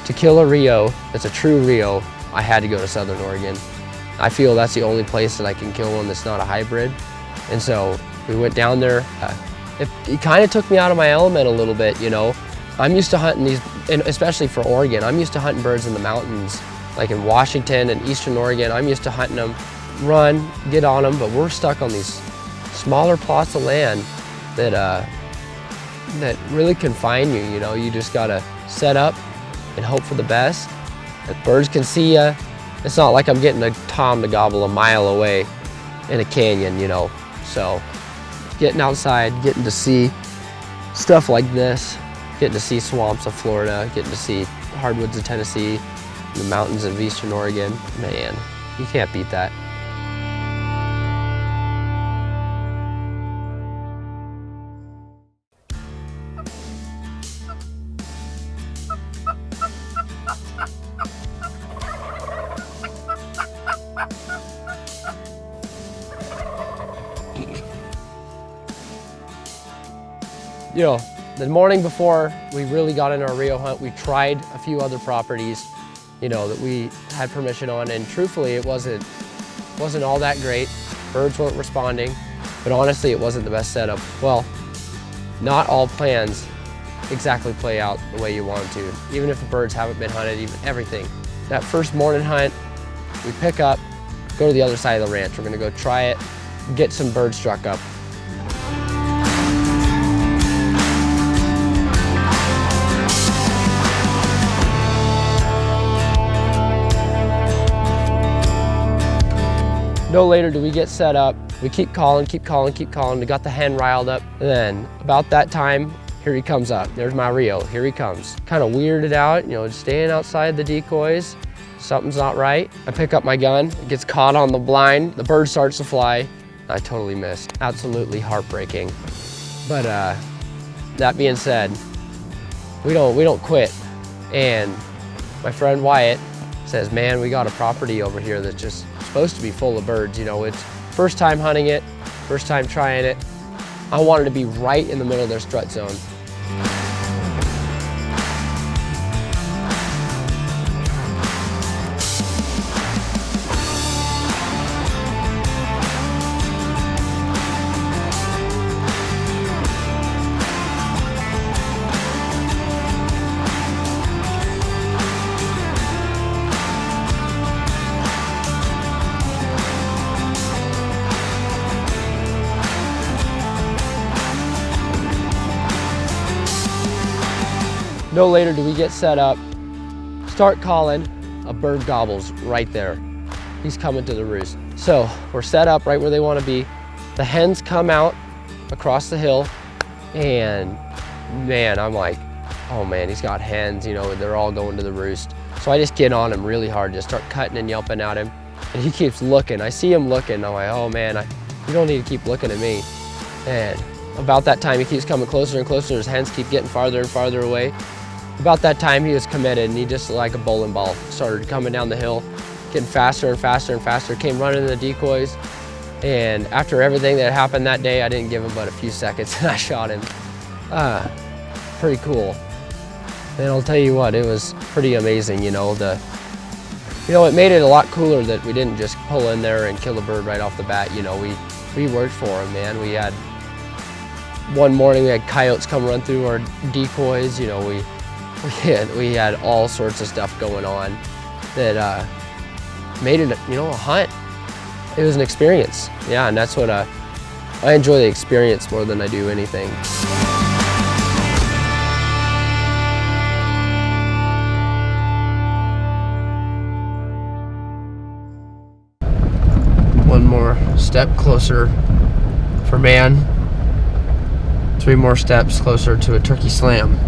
to kill a Rio that's a true Rio, I had to go to Southern Oregon. I feel that's the only place that I can kill one that's not a hybrid. And so we went down there. It kind of took me out of my element a little bit, you know. I'm used to hunting these, and especially for Oregon, I'm used to hunting birds in the mountains, like in Washington and Eastern Oregon. I'm used to hunting them, run, get on them, but we're stuck on these smaller plots of land that really confine you, you know. You just gotta set up and hope for the best. If birds can see you, it's not like I'm getting a tom to gobble a mile away in a canyon, you know. So getting outside, getting to see stuff like this, getting to see swamps of Florida, getting to see hardwoods of Tennessee, the mountains of Eastern Oregon, man, you can't beat that. You know, the morning before we really got into our Rio hunt, we tried a few other properties, you know, that we had permission on, and truthfully, it wasn't all that great. Birds weren't responding, but honestly, it wasn't the best setup. Well, not all plans exactly play out the way you want them to, even if the birds haven't been hunted, even everything. That first morning hunt, we pick up, go to the other side of the ranch. We're gonna go try it, get some birds struck up. No later do we get set up. We keep calling. We got the hen riled up. And then about that time, here he comes up. There's my Rio, here he comes. Kind of weirded out, you know, staying outside the decoys. Something's not right. I pick up my gun, it gets caught on the blind. The bird starts to fly. I totally missed. Absolutely heartbreaking. But that being said, we don't quit. And my friend Wyatt says, man, we got a property over here that's just supposed to be full of birds. You know, it's first time hunting it, first time trying it. I wanted to be right in the middle of their strut zone. No later do we get set up, start calling, a bird gobbles right there. He's coming to the roost. So we're set up right where they want to be. The hens come out across the hill, and man, I'm like, oh man, he's got hens, you know, they're all going to the roost. So I just get on him really hard, just start cutting and yelping at him. And he keeps looking. I see him looking. I'm like, oh man, you don't need to keep looking at me. And about that time, he keeps coming closer and closer. His hens keep getting farther and farther away. About that time, he was committed, and he just, like a bowling ball, started coming down the hill, getting faster and faster and faster, came running in the decoys. And after everything that happened that day, I didn't give him but a few seconds, and I shot him. Pretty cool. And I'll tell you what, it was pretty amazing, you know. It made it a lot cooler that we didn't just pull in there and kill a bird right off the bat. You know, we worked for him, man. We had, one morning we had coyotes come run through our decoys. You know, we had all sorts of stuff going on that made it, you know, a hunt. It was an experience, yeah, and that's what I enjoy, the experience more than I do anything. One more step closer for man. 3 more steps closer to a turkey slam.